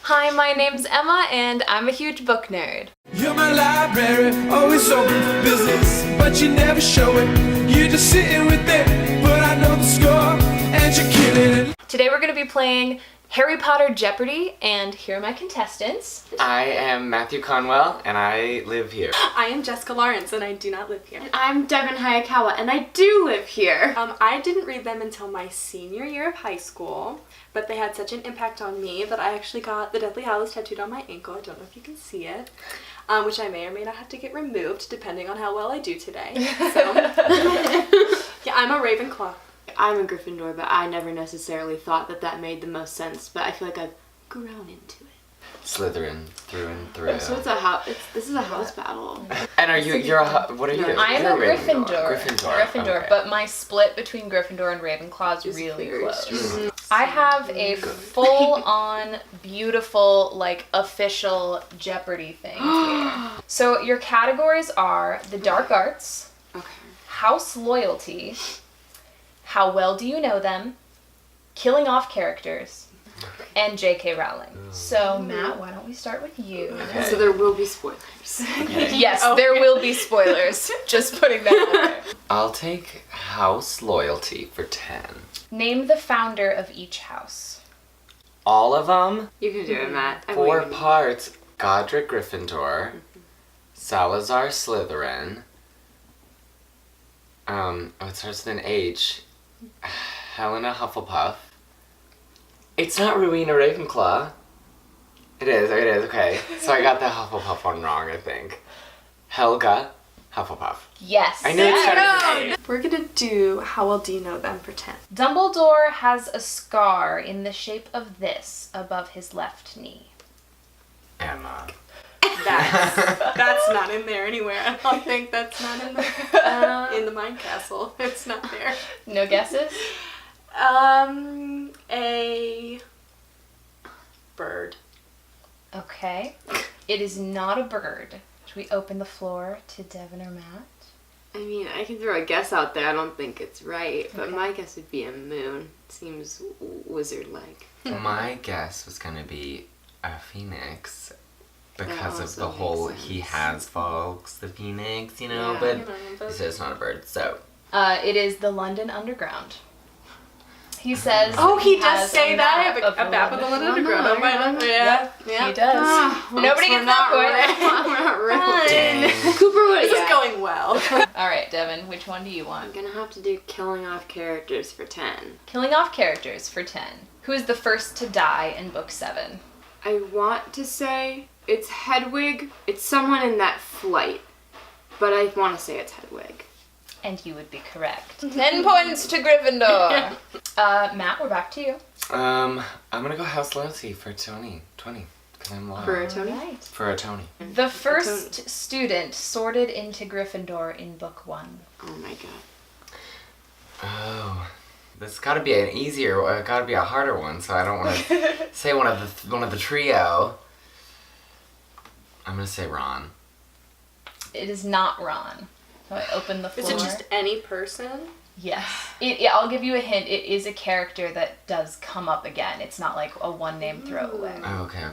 Hi, my name's Emma, and I'm a huge book nerd. You're my library, always open for business, but you never show it. You're just sitting with it, but I know the score, and you're killing it. Today we're going to be playing Harry Potter Jeopardy, and here are my contestants. I am Matthew Conwell, and I live here. I am Jessica Lawrence, and I do not live here. I'm Devin Hayakawa, and I do live here. I didn't read them until my senior year of high school, but they had such an impact on me that I actually got the Deathly Hallows tattooed on my ankle. I don't know if you can see it, which I may or may not have to get removed depending on how well I do today. So, yeah, I'm a Ravenclaw. I'm a Gryffindor, but I never necessarily thought that made the most sense, but I feel like I've grown into it. Slytherin through and through. So this is a house battle. And what are you? I'm You're a Gryffindor. Gryffindor. Okay. But my split between Gryffindor and Ravenclaw is really close. Mm-hmm. I have a full-on, beautiful, official Jeopardy thing here. So your categories are the dark arts, house loyalty, how well do you know them, killing off characters, and J.K. Rowling. So, Matt, why don't we start with you? Okay. So there will be spoilers. Yes, there will be spoilers. Just putting that out there. I'll take house loyalty for 10. Name the founder of each house. All of them? You can do it, Matt. I 4 believe in you. parts. Godric Gryffindor, Salazar Slytherin, it starts with an H, Helena Hufflepuff. It's not Rowena Ravenclaw. It is, okay. So I got the Hufflepuff one wrong, I think. Helga Hufflepuff. Yes. I knew it started with an We're gonna do How Well Do You Know Them for 10. Dumbledore has a scar in the shape of this above his left knee. A. Emma. That's not in there anywhere. I don't think that's not in the Mind Castle. It's not there. No guesses? A bird. Okay. It is not a bird. Should we open the floor to Devin or Matt? I mean, I can throw a guess out there. I don't think it's right, but my guess would be a moon. Seems wizard-like. My guess was gonna be a phoenix. Because of also the whole makes he sense. has folks, the phoenix, Yeah, but you know, he says it's not a bird, so. It is the London Underground. He says. Oh, he has does say that. I have a map of the London. London Underground on my yeah. He does. Nobody gets that point. We're not really. Dang. Cooper would This is going well. All right, Devin, which one do you I'm want? gonna have to do killing off characters for 10. Killing off characters for 10. Who is the first to die in book 7? I want to say it's Hedwig. It's someone in that flight, but I want to say it's Hedwig. And you would be correct. 10 points to Gryffindor. Matt, we're back to you. I'm gonna go house loyalty for 20, because I'm loyal. For a Tony? Right. For a Tony. The first student sorted into Gryffindor in book 1. Oh my god. Oh, this gotta be an easier, gotta be a harder one, so I don't want to say one of the trio. I'm gonna say Ron. It is not Ron. So I open the floor. Is it just any person? Yes. I'll give you a hint. It is a character that does come up again. It's not like a one-name throwaway. Oh, okay.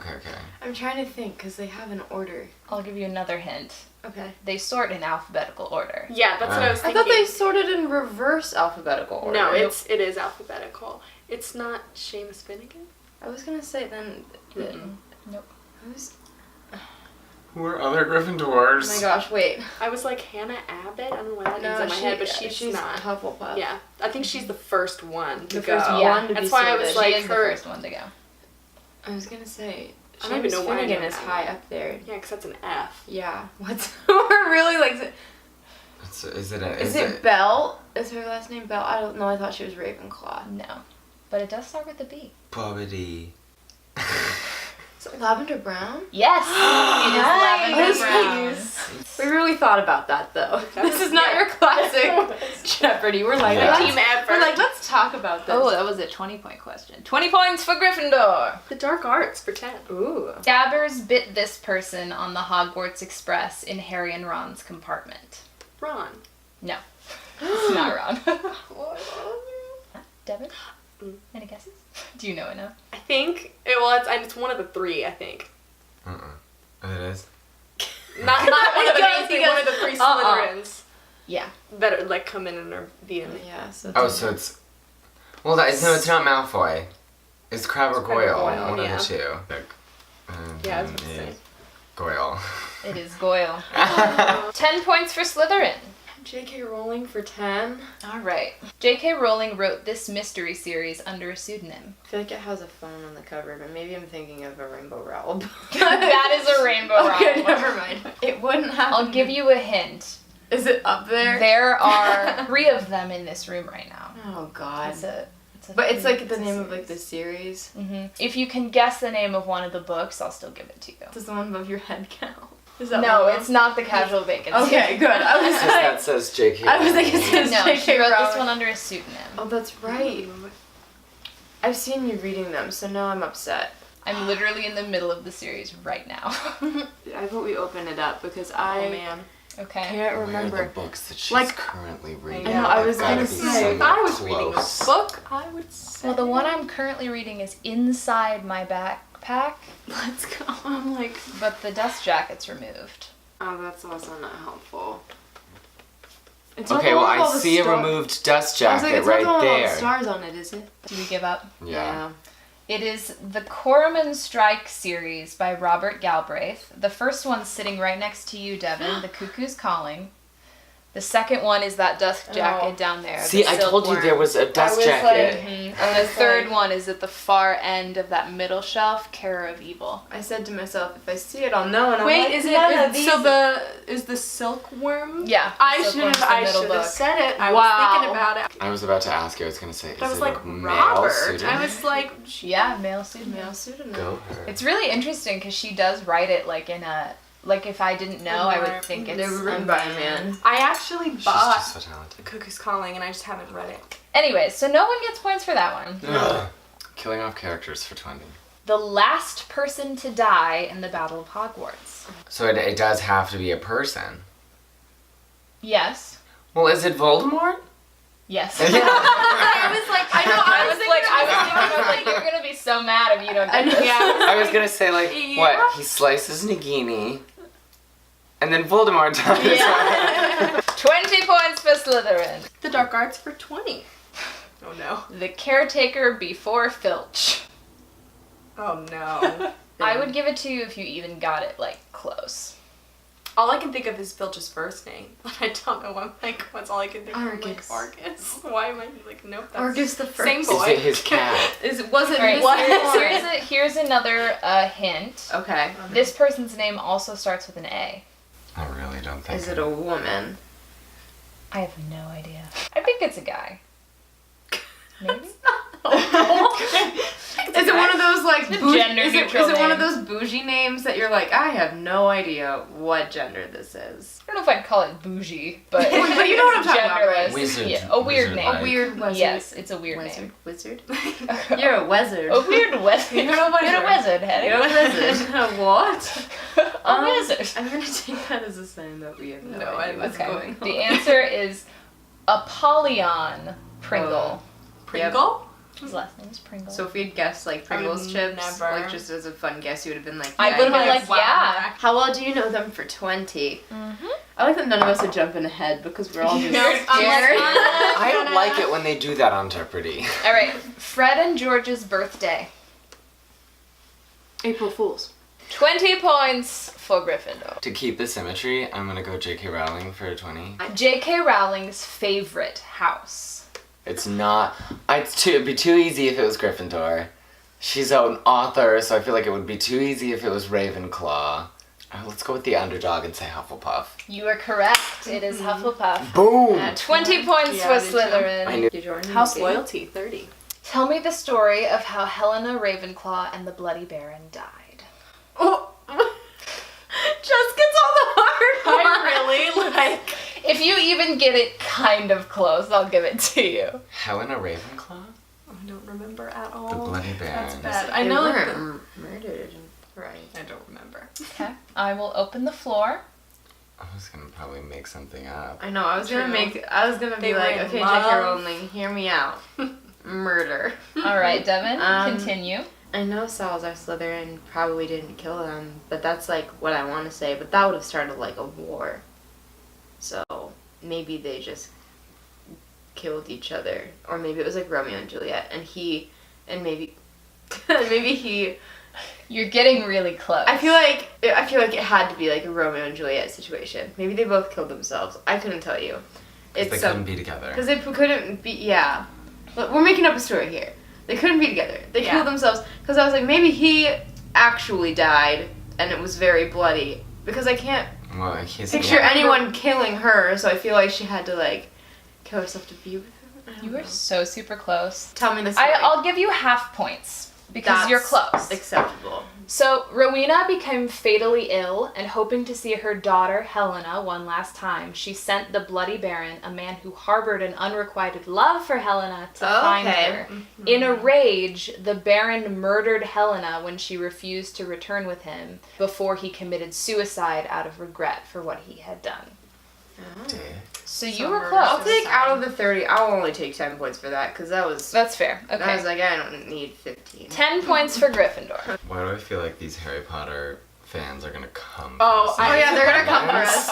I'm trying to think because they have an order. I'll give you another hint. Okay. They sort in alphabetical order. Yeah, that's what I was I thinking. thought they sorted in reverse alphabetical order. No, it is alphabetical. It's not Seamus Finnegan. I was gonna say then. Nope. Who's? Who are other Oh Gryffindors? my gosh! Wait. I was like Hannah Abbott. I don't know why that name's No, in my head, but she's not. Hufflepuff. Yeah, I think she's the first one to The go. first Yeah. one to That's be why I sorted. was She like is the her. first one to go. I was gonna say. I don't even know why I Finnegan know is that high one. up there. Yeah, because that's an F. Yeah. What's we're really like? Is Is it Belle? Is her last name Belle? I don't know. I thought she was Ravenclaw. No. But it does start with a B. Bobbity? Is it Lavender Brown? Yes! It is Lavender Brown. Nice. We really thought about that though. This is not your classic Jeopardy. We're like, Yeah. Team effort. we're like, let's talk about this. Oh, that was a 20-point question. 20 points for Gryffindor! The Dark Arts for 10. Ooh. Scabbers bit this person on the Hogwarts Express in Harry and Ron's compartment. Ron. No. It's not Ron. Devin? Any guesses? Do you know it now? I think it's one of the three. I think It is? not one of the main three. One of the three Slytherins Yeah. that are, like come in and are being. Yeah, so So it's... Well, it's not Malfoy. It's Crabbe or Goyle. Goyle, One yeah. of the two. Yeah, I was about to say. Goyle. It is Goyle. 10 points for Slytherin. J.K. Rowling for 10. All right. J.K. Rowling wrote this mystery series under a pseudonym. I feel like it has a phone on the cover, but maybe I'm thinking of a Rainbow Rowell. That is a Rainbow Okay, Rowell. never mind. It wouldn't happen. I'll give you a hint. Is it up there? There are 3 of them in this room right now. Oh God. But it's like the name of like the series. Mm-hmm. If you can guess the name of one of the books, I'll still give it to you. Does the one above your head count? Is that No, one? it's not the Casual Vacancy. Okay, good. I was Because that says J.K. I was like, it says No, J.K. she wrote this Rowling. one under a pseudonym. Oh, that's right. I've seen you reading them, so now I'm upset. I'm literally in the middle of the series right now. I vote we open it up because Oh I man. Okay. can't Where are remember. the books that she's Like- currently reading? I know, I was They've gotta gonna be say, If I somewhere was reading close. a book, I would say. Well, the one I'm currently reading is Inside My Backpack, Let's go. I'm like, but the dust jacket's removed. oh, that's also not helpful. It's Okay, well, I see a removed dust I was like, jacket it's not right the one with all the there. stars on it, is it? Do we give up? Yeah. It is the Corman Strike series by Robert Galbraith. The first one's sitting right next to you, Devin, The Cuckoo's Calling. The second one is that dust jacket down there. See, the I told you silkworm. there was a dust was jacket. Mhm. And the third one is at the far end of that middle shelf, Care of Evil. I said to myself, if I see it, I'll know. And I'm Wait, like, is none it of these- is the silkworm? Yeah. I the should have silkworm's the middle book. said it. I Wow. was thinking about it. I was about to ask you, I was going to say, is I was it like, a male Robert. pseudonym? I was like, Yeah, male pseudonym. Male pseudonym. Go her. It's really interesting because she does write it like in a... Like if I didn't know, I would think it's They were written by a man. I actually She's bought just so talented. Cuckoo's Calling and I just haven't read it. Anyway, so no one gets points for that one. Ugh. Killing off characters for 20. The last person to die in the Battle of Hogwarts. So it does have to be a person. Yes. Well, is it Voldemort? Yes. Yeah. I was like, I was like, you're gonna be so mad if you don't get this. yeah. I was gonna say, like, Yeah. what? He slices Nagini, and then Voldemort dies. Yeah. 20 points for Slytherin. The Dark Arts for 20. Oh no. The Caretaker before Filch. Oh no. I would give it to you if you even got it, like, close. All I can think of is Filch's first name. But I don't know what, like, what's all I can think of. Argus. Like, Argus. Why am I like, nope, that's... Argus the first. Same Is boy. it his cat? Was it Alright, Mr. here's another hint. Okay. This person's name also starts with an A. I really don't think. Is it a woman? I have no idea. I think it's a guy. Maybe? Is it one of those like bougie, gender is neutral it one of name. those bougie names that you're like, I have no idea what gender this is? I don't know if I'd call it bougie, but But you know what I'm talking about, right? genderless. Wizard. Yeah, a weird Wizard name. like. A weird wizard. Yes, it's a weird Wizard. name. Wizard? You're a wizard. A weird wizard. You're a wizard. You're a wizard, Hetty. You're a wizard. What? A wizard. I'm gonna take that as a sign that we have no No, idea what's Okay. going on. The answer is Apollyon Pringle. Pringle? His last name is Pringle. So if we had guessed like Pringles would chips, never. like just as a fun guess, you would have been like, I yeah, would have been guess. like, wow. yeah. How well do you know them for 20? Mm-hmm. I like that none of us are jumping ahead because we're all just You're scared. I don't like it when they do that on Jeopardy. All right, Fred and George's birthday. April Fools. 20 points for Gryffindor. To keep the symmetry, I'm gonna go J.K. Rowling for 20. J.K. Rowling's favorite house. It's not. It'd be too easy if it was Gryffindor. She's an author, so I feel like it would be too easy if it was Ravenclaw. Let's go with the underdog and say Hufflepuff. You are correct. It is Hufflepuff. Boom! 20 points Yeah, I for did too. Slytherin. I knew. House Loyalty, 30. Tell me the story of how Helena Ravenclaw and the Bloody Baron died. Oh. Just gets all the hard I really, like... If you even get it kind of close, I'll give it to you. Helena Ravenclaw? I don't remember at all. The Bloody Baron. That's bad. I know, like, the... murdered. Right, I don't remember. Okay. I will open the floor. I was gonna probably make something up. I know. I was gonna True. be They like, were in okay, J.K. love. Rowling, hear me out. murder. All right, Devin, Um, continue. I know Salazar Slytherin probably didn't kill them, but that's like what I want to say. But that would have started like a war. So maybe they just killed each other, or maybe it was like Romeo and Juliet, and maybe he. You're getting really close. I feel like it had to be like a Romeo and Juliet situation. Maybe they both killed themselves. I couldn't tell you. They couldn't be together. Because they couldn't be. Yeah, but we're making up a story here. They couldn't be together. They killed themselves because I was like, maybe he actually died and it was very bloody. Because I can't picture anyone killing her, so I feel like she had to like kill herself to be with him. You were so super close. Tell me the story. I'll give you half points because you're close. Acceptable. So, Rowena became fatally ill, and hoping to see her daughter, Helena, one last time, she sent the Bloody Baron, a man who harbored an unrequited love for Helena, to find her. Mm-hmm. In a rage, the Baron murdered Helena when she refused to return with him, before he committed suicide out of regret for what he had done. Oh. So you were close. I'll take out of the 30, I'll only take 10 points for that, because that was... That's fair. Okay. I was like, I don't need 15. 10 points for Gryffindor. Why do I feel like these Harry Potter fans are gonna come? Oh yeah, they're gonna come for us.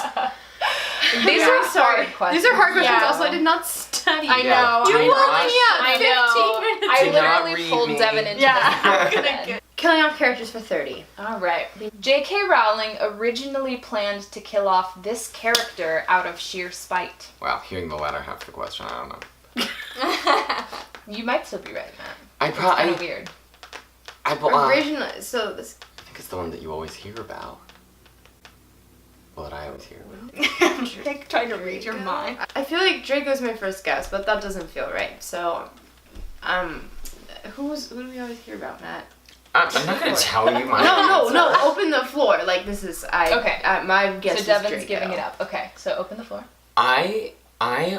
These are hard questions. These are hard questions. Yeah. Also, I did not study. I know. You I only know. 15 minutes. I Do not literally read pulled me. Devin into this. Killing off characters for 30. All right. J.K. Rowling originally planned to kill off this character out of sheer spite. Wow, hearing the latter half of the question, I don't know. You might still be right, Matt. I It's kind probably. of weird. Originally, so this... I think it's the one that you always hear about. Well, that I always hear about. I'm trying to read your mind. I feel like Draco's my first guess, but that doesn't feel right. So, who do we always hear about, Matt? I'm not gonna tell you my No, open the floor. Like, this is, Okay. My guess So is Devin's Draco. giving it up. Okay, so open the floor. I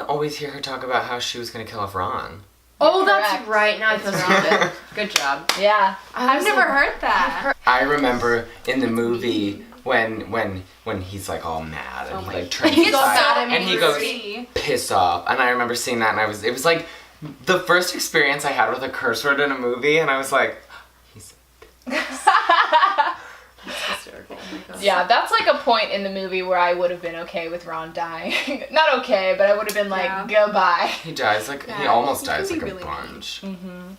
always hear her talk about how she was gonna kill off Ron. Oh, Correct. that's right. Now I feel stupid. Good job. Yeah. I've never heard that. I remember in the movie when he's like all mad and he like turns He's aside so and he goes angry. piss off, and I remember seeing that, and it was like the first experience I had with a curse word in a movie, and I was like, he's Hysterical. Oh my God. Yeah, that's like a point in the movie where I would have been okay with Ron dying. Not okay, but I would have been like, goodbye. he dies like he Yeah, almost he dies can like be a really bunch.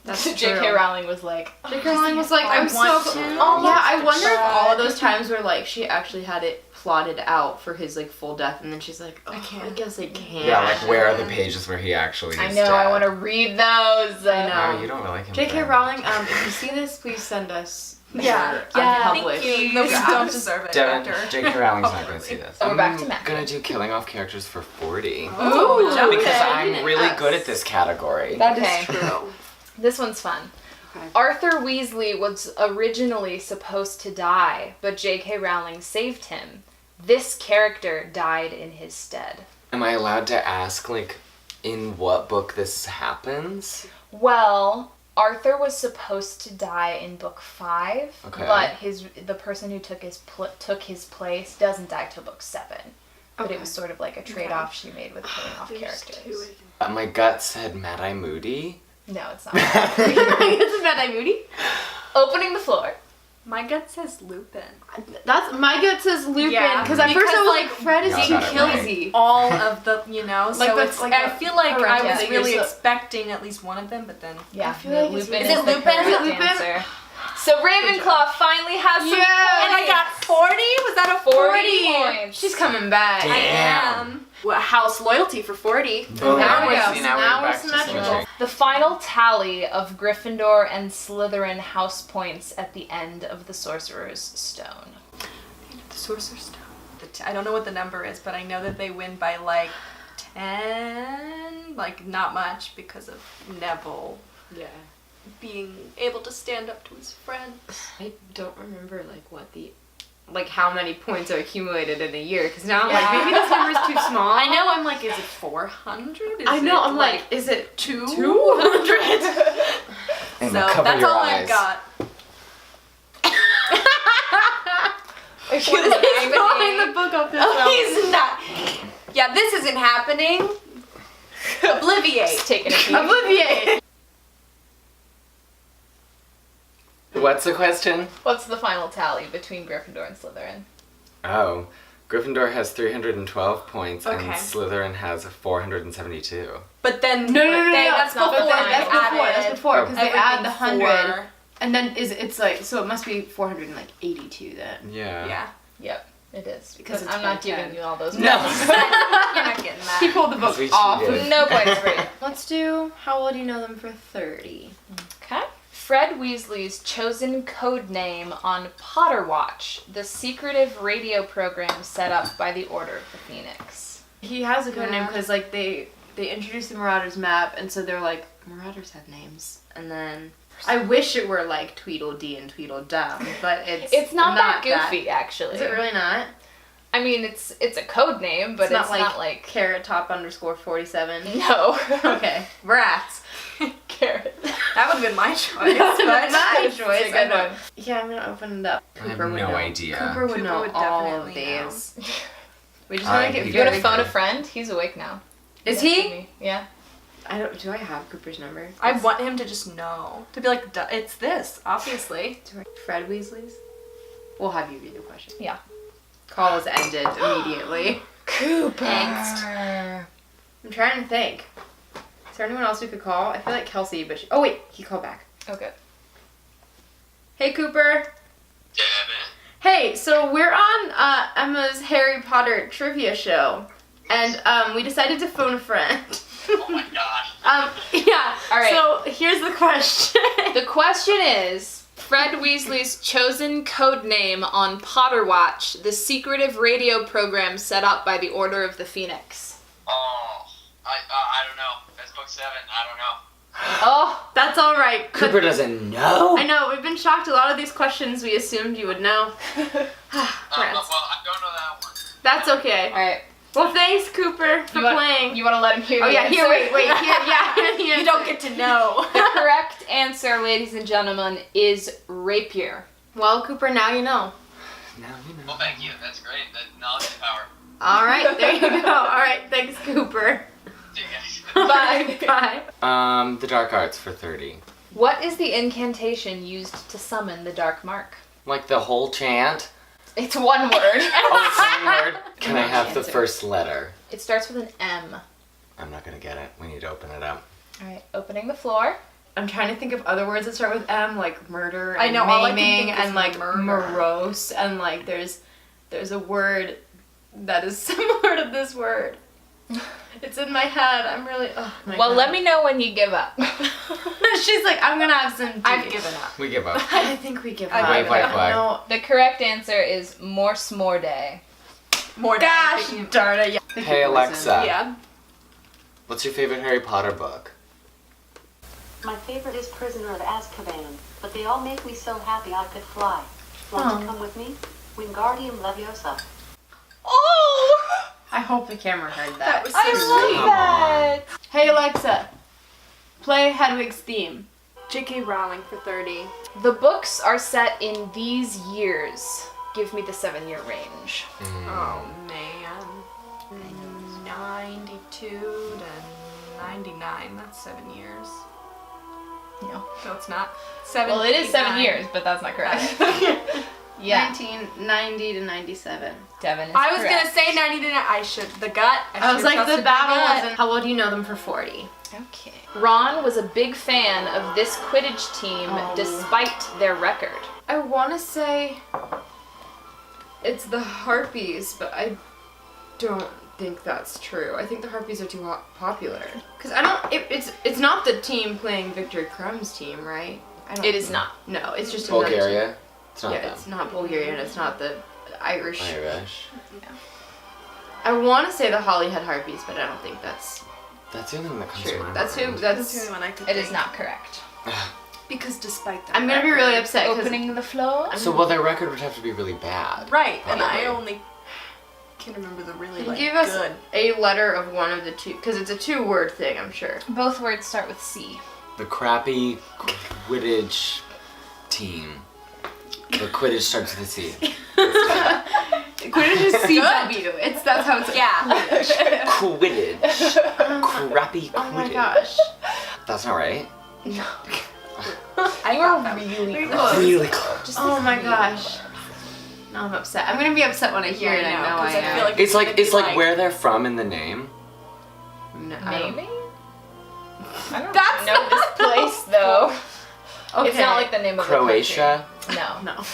That's J.K. true. Rowling was like, J.K. Rowling was like, I I'm so... want to. Oh, yeah, I wonder if all of try. those times were like, she actually had it plotted out for his like full death, and then she's like, oh, I can't. guess I can't. Yeah, like where are the pages where he actually I is know, dead? I want to read those. I know. Oh, you don't really like him. J.K. then. Rowling, if you see this, please send us Yeah. unpublished. Thank you. No, we don't deserve it. Devin, after. J.K. Rowling's not gonna see this. So we're back to Matt. I'm gonna do killing off characters for 40. Oh, Ooh, okay. Because I'm really good at this category. That Okay. is true. This one's fun. Okay. Arthur Weasley was originally supposed to die, but J.K. Rowling saved him. This character died in his stead. Am I allowed to ask, like, in what book this happens? Well, Arthur was supposed to die in book 5, Okay. but the person who took his place doesn't die till book 7. But it was sort of like a trade-off she made with killing off characters. My gut said Mad-Eye Moody. No, it's not. It's a Mad-Eye Moody. Opening the floor. My gut says Lupin. That's my gut says Lupin, Yeah, because at first because, I was like, like, Fred is Y'all too got it right. killsy. All of the, so Like, it's that's like I a feel like correct I was answer. really So- expecting at least one of them, but then Yeah, feel like it's Lupin Lupin. is Is it the Lupin? correct Is it Lupin? answer. So Ravenclaw finally has some Yes! and I got 40. Was that a 40 points. She's coming back. Damn. I am. Well, house loyalty for 40. Boom. Now we go. See, now Now we're we're back to symmetrical. switching. The final tally of Gryffindor and Slytherin house points at the end of the Sorcerer's Stone. The Sorcerer's Stone. I don't know what the number is, but I know that they win by like 10. Like, not much because of Neville Yeah. being able to stand up to his friends. I don't remember how many points are accumulated in a year, because now I'm Yeah. like, maybe this number's too small. I know, I'm like, is it 400? Is I know, it I'm like, is it 200? 200? Emma, So cover that's your all eyes. I've got. He's He's blowing the book up his mouth. He's not. Yeah, this isn't happening. Obliviate. taking a peek. Obliviate. what's the question? What's the final tally between Gryffindor and Slytherin? Oh, Gryffindor has 312 points and Okay. Slytherin has 472. But then No, that's before. before. That's before because they add the 100, for- and then it's like so it must be 482 then. Yeah. Yeah. Yep, it is. Because Because it's I'm not 10. giving you all those No. points. You're not getting that. He pulled the book We off. cheated. No points for you. Let's do how well do you know them for 30. Okay. Fred Weasley's chosen code name on Potter Watch, the secretive radio program set up by the Order of the Phoenix. He has a code name Yeah. because like they introduced the Marauders map, and so they're like Marauders have names, and then I wish it were like Tweedledee and Tweedledum, but It's not that goofy, actually. Is it really not? I mean, it's a code name, but it's not like Carrot Top _47. no. Okay, rats. Carrot. That would have been my choice. That's but- my It's a choice. good I know. one. Yeah, I'm gonna open it up. I have would no know. idea. Cooper would Cooper know would all of definitely know. these. We just I want to get hate You want to very. phone a friend? He's awake now. Is Yes, he? me. Yeah. I don't. Do I have Cooper's number? I want him to just know. To be like, "Duh, it's this, obviously. Fred Weasley's. We'll have you read the question. Yeah. Call is ended immediately. Cooper. I'm trying to think. Is there anyone else we could call? I feel like Kelsey, but oh wait, he called back. Okay. Hey Cooper. Hey, so we're on Emma's Harry Potter trivia show, and we decided to phone a friend. Oh my gosh. Yeah. All right. So here's the question. The question is, Fred Weasley's chosen code name on Potter Watch, the secretive radio program set up by the Order of the Phoenix. Oh, I don't know. That's book 7. I don't know. Oh, That's all right. Cooper doesn't know? I know we've been shocked. A lot of these questions we assumed you would know. Well, Rats. I don't know that one. That's okay. all right. Well, thanks Cooper for playing. You want to let him hear Oh the yeah, here, answer? wait, here, yeah. You don't get to know. The correct answer, ladies and gentlemen, is rapier. Well, Cooper, now you know. Now you know. Well, thank you. That's great. That knowledge is power. All right, there you go. All right, thanks, Cooper. See you guys. Bye. Bye. The dark arts for 30. What is the incantation used to summon the dark mark? Like the whole chant? It's one word. Oh, it's one word. Can I Wrong have the answer. first letter? It starts with an M. I'm not gonna get it. We need to open it up. All right, opening the floor. I'm trying to think of other words that start with M, like murder and I know, all I can maiming think is and like murder. morose, and like there's a word that is similar to this word. It's in my head. I'm really. Oh my Well, God. let me know when you give up. She's like, I'm gonna have some tea. I've given up. We give up. I think we give I up. wave white flag. No. The correct answer is Morse More Day. More Gosh than darn it. Yeah. Hey Alexa, Yeah. what's your favorite Harry Potter book? My favorite is Prisoner of Azkaban, but they all make me so happy I could fly. Want to come with me? Wingardium Leviosa. Oh! I hope the camera heard that. That was so I love Come that. Hey Alexa, play Hedwig's theme. J.K. Rowling for 30. The books are set in these years. Give me the 7-year range. Oh man. 92 to 99. That's 7 years. No. No, it's not. 7. Well, it is 7 9. years, but that's not correct. Yeah. 1990 to 97. Devin is I was correct. gonna say 90 to 9. I should. The gut. I was should've like, the trusted battle gut. wasn't. How well do you know them for 40? Okay. Ron was a big fan of this Quidditch team Oh. despite their record. I want to say it's the Harpies, but I don't think that's true. I think the Harpies are too popular. Because I don't. It's not the team playing Victor Crumb's team, right? I don't It is not. No, it's just another team. Bulgaria? It's not Yeah, them. it's not Bulgarian. It's not the Irish. Irish. I want to say the Holyhead Harpies, but I don't think that's That's the only one that comes to true. mind. That's who. That's the That's. only one I could It think. is not correct. Because despite that. I'm gonna be really upset. 'cause Opening the floor. So, well, their record would have to be really bad. Right, and I Probably. only can remember the really like Give us good. a letter of one of the two, because it's a 2-word thing, I'm sure. Both words start with C. The crappy Quidditch team. The Quidditch starts with a C. Quidditch is CW. That's how it's. Yeah. Quidditch. Crappy Quidditch. Oh my gosh. That's not right. You were really close. Really close. Just Oh my really gosh. close. Now I'm upset. I'm gonna be upset when I hear it. I know I am. feel like It's like gonna be it's like where they're from in the name. No, I don't- Maybe? I don't know this place though. Okay. It's not like the name of Croatia. the country. No. No.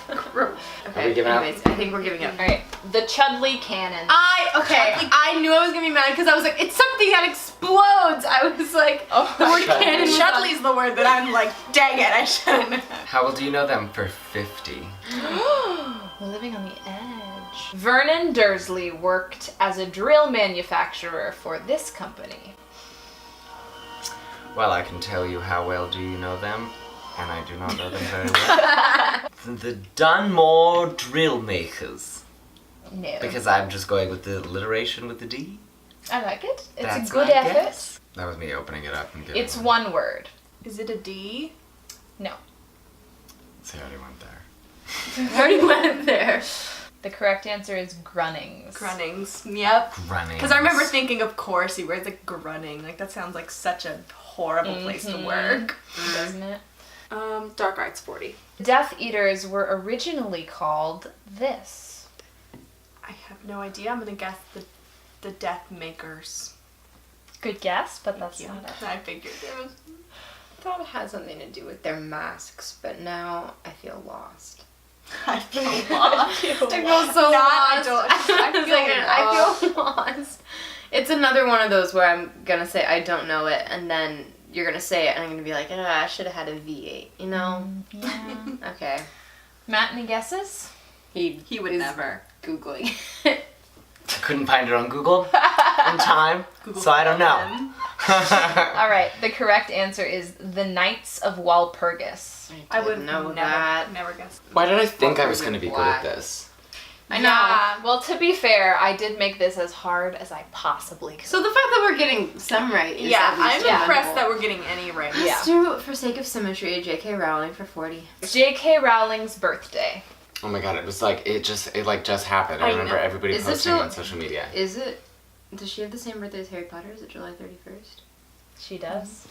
Are we giving up? Anyways, I think we're giving up. Alright. The Chudley Cannon. I knew I was gonna be mad because I was like, it's something that explodes. I was like, Oh the my word God. cannon was on- Chudley's the word that I'm like, dang it, I shouldn't have. How well do you know them for 50? We're living on the edge. Vernon Dursley worked as a drill manufacturer for this company. Well, I can tell you how well do you know them, and I do not know them very well. The Dunmore Drill Makers. No. Because I'm just going with the alliteration with the D. I like it. It's That's a good my effort. guess. That was me opening it up and giving It's one word. Is it a D? No. See, I already went there. I already went there. The correct answer is Grunnings. Grunnings. Yep. Running. Because I remember thinking, of course, he wears like grunning. Like that sounds like such a horrible place to work. Doesn't it? Dark Arts 40. Death Eaters were originally called this. I have no idea. I'm gonna guess the Death Makers. Good guess, but that's Yeah, not it. I figured it was. I thought it had something to do with their masks, but now I feel lost. I feel lost. I feel so Not- lost. I feel lost. It's another one of those where I'm gonna say I don't know it, and then you're gonna say it, and I'm gonna be like, I should have had a V8, you know? Yeah. Okay. Matt, any guesses? He would is never. Googling. I couldn't find it on Google in time, so I don't know. All right, the correct answer is the Knights of Walpurgis. I would know never, that. never guess. Why did I think I was Walkers going to in be good black. at this? I know. Yeah, well, to be fair, I did make this as hard as I possibly could. So the fact that we're getting some right is Yeah, at least I'm impressed commendable. that we're getting any right. Yeah. Let's do, for sake of symmetry, J.K. Rowling for 40. J.K. Rowling's birthday. Oh my god, it was like, it just happened. I I remember know. everybody Is it posting still- on social media. Is it? Does she have the same birthday as Harry Potter? Is it July 31st? She does.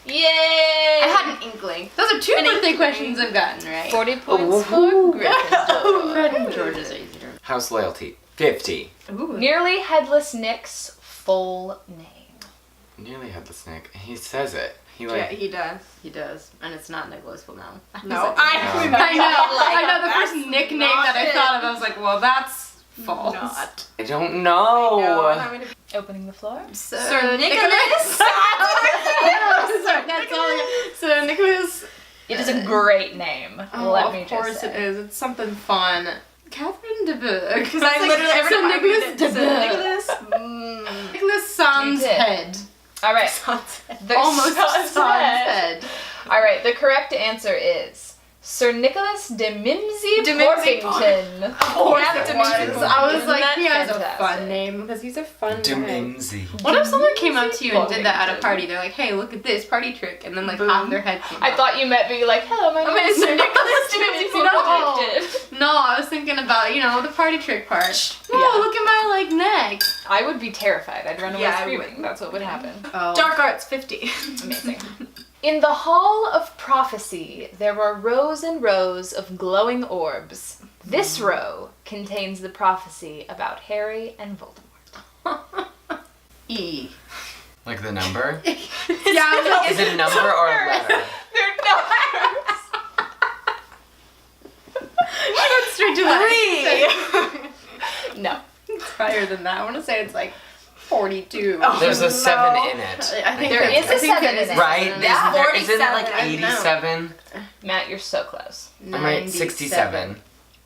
I Yay! had an inkling. Those are two birthday questions I've gotten right. 40 points Woohoo. for Gryffindor. Fred and George's are easier. House loyalty. 50. Ooh. Nearly Headless Nick's full name. Nearly had the snake. He says it. He Yeah, like, he does. He does, and it's not Nicholas Flamel. No, I know the first nickname that I thought of. I was like, well, that's false. Not. I don't know. No, I'm gonna Opening the floor. Sir Nicholas. That's all. So Nicholas. It is a great name. Oh, let me of course just say. it is. It's something fun. Catherine de Bourgh. Because I literally every so time I read Nicholas it, de Sir Bourgh. Nicholas. Nicholas Sans You did. head. All right. The Almost Sans Sans head. head. All right. The correct answer is Sir Nicholas de Mimsy De Mimsy Portington. Of course Yeah, it de was. Mimsy I was Isn't like, that he has a fantastic? fun name because he's a fun guy. Dimimsy. What if someone came up to you and did that at a Portington. party? They're like, hey, look at this party trick. And then like Boom. half their head came I up. thought you meant being like, hello, my name is Sir Nicholas de Mimsy Portington. No, I was thinking about, the party trick part. No, Yeah. look at my like neck. I would be terrified. I'd run away Yeah, I screaming. would. That's what would happen. Oh. Dark Arts 50. Amazing. In the Hall of Prophecy, there are rows and rows of glowing orbs. This row contains the prophecy about Harry and Voldemort. E. Like the number? Yeah, I was like, Is it a number or a letter? They're numbers. I went straight to like No. it's higher than that. I want to say it's like 42. There's a 7 in it. I think There is a 7 in it. Right? Yeah, Isn't it like 47. 87? Matt, you're so close. I'm right, 67.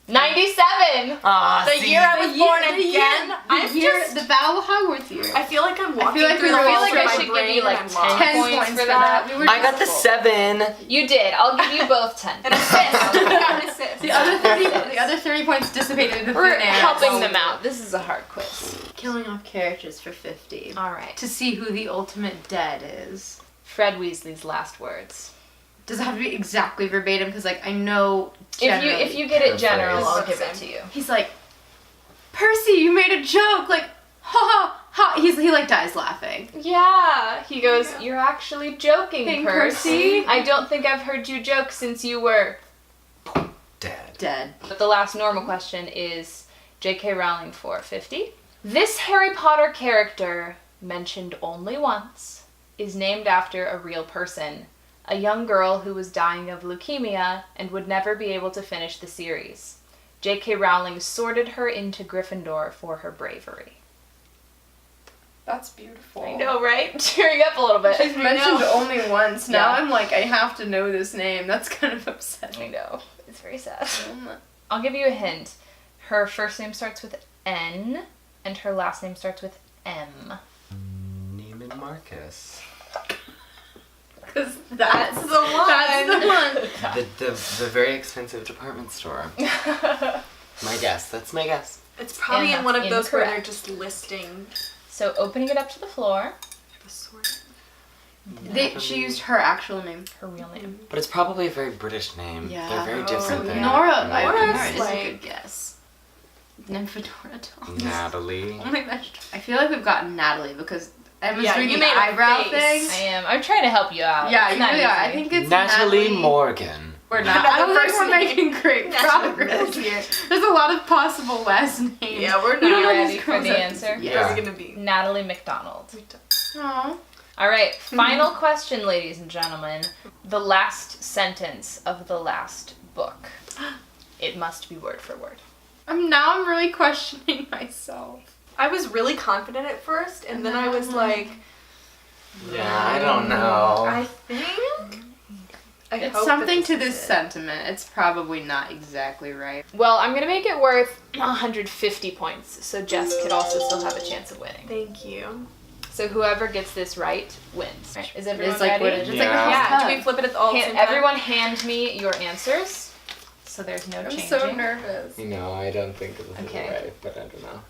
97! Ah, The see? year I was born again. The Battle of Hogwarts year. I feel like I'm walking feel like through we the were- halls I feel of like my I should give brain you like and 10 I'm 10 points for that. We were I got the 7. You did. I'll give you both 10. An assist. The other 30 points dissipated in the We're thin air. helping them out. This is a hard quiz. Killing off characters for 50. Alright. To see who the ultimate dead is. Fred Weasley's last words. Does it have to be exactly verbatim? Because like I know. If you get it general, Paraphrase. I'll give it to you. He's like, Percy, you made a joke. Like, ha ha He like dies laughing. Yeah. He goes, "You're actually joking, Percy. I don't think I've heard you joke since you were Dead. But the last normal question is J.K. Rowling for 50. This Harry Potter character, mentioned only once, is named after a real person, a young girl who was dying of leukemia and would never be able to finish the series. J.K. Rowling sorted her into Gryffindor for her bravery." That's beautiful. I know, right? Cheering up a little bit. She's mentioned only once. Now Yeah. I'm like, I have to know this name. That's kind of I upsetting. know. It's very sad. I'll give you a hint. Her first name starts with N, and her last name starts with M. Neiman Marcus. Because that's the one. That's the one. The very expensive department store. My guess. That's my guess. It's probably And in one of that's those where they're incorrect. just listing So opening it up to the floor, the sort. She used her actual name. her real name. But it's probably a very British name. Yeah. They're very different than Nora American is names. a good guess. Nymphadora Tonks. Natalie. Only mentioned. I feel like we've got Natalie because Emma's Yeah, doing you the made a eyebrow face. thing. I'm trying to help you out. Yeah, It's you not really are. I easy. think it's Natalie Morgan. We're not. I don't The think first we're name. making great progress here. There's a lot of possible last names. Yeah, we're We don't You know ready these for the concepts. answer? Yeah. Yeah. What's it gonna be? Natalie McDonald. Aw. All right, final question, ladies and gentlemen. The last sentence of the last book. It must be word for word. Now I'm really questioning myself. I was really confident at first, and then I was like, Yeah, I don't know. I think. I It's hope something that to is this it. sentiment. It's probably not exactly right. Well, I'm going to make it worth 150 points, so Jess could also still have a chance of winning. Thank you. So whoever gets this right wins. Is everyone It's like ready? what it is. It's like a Yeah. house Yeah, hug. do we flip it at all the same time? Everyone hand me your answers, so there's no I'm changing. so nervous. I don't think this Okay. is right, but I don't know.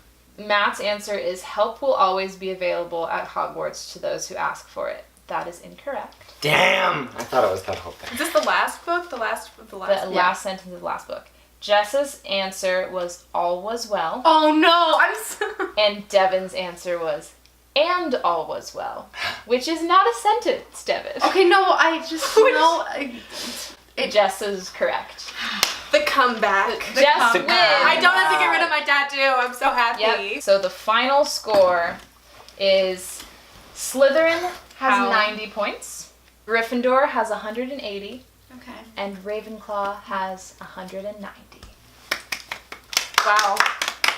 Matt's answer is help will always be available at Hogwarts to those who ask for it. That is incorrect. Damn! I thought it was that whole thing. Is this the last book? The last of the last. The last sentence of the last book. Jess's answer was all was well, Oh no! I'm so. and Devin's answer was and all was well, which is not a sentence, Devin. Okay, no, I just know. Jess is correct. The comeback. Jess The wins. I don't have to get rid of my tattoo. I'm so happy. Yep. So the final score is Slytherin has How? 90 points, Gryffindor has 180, Okay. and Ravenclaw has 190. Wow.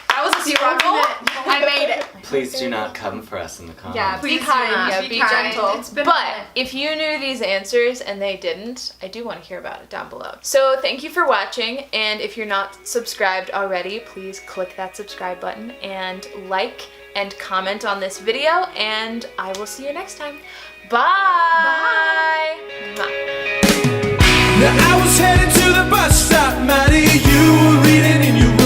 That was a struggle. I made it. Please do not come for us in the comments. Yeah, Please be do kind. not. Yeah, be be gentle. It's been But if you knew these answers and they didn't, I do want to hear about it down below. So thank you for watching, and if you're not subscribed already, please click that subscribe button and like and comment on this video, and I will see you next time. Bye! Mwah. Now I was heading to the bus stop, Maddie. You were reading in your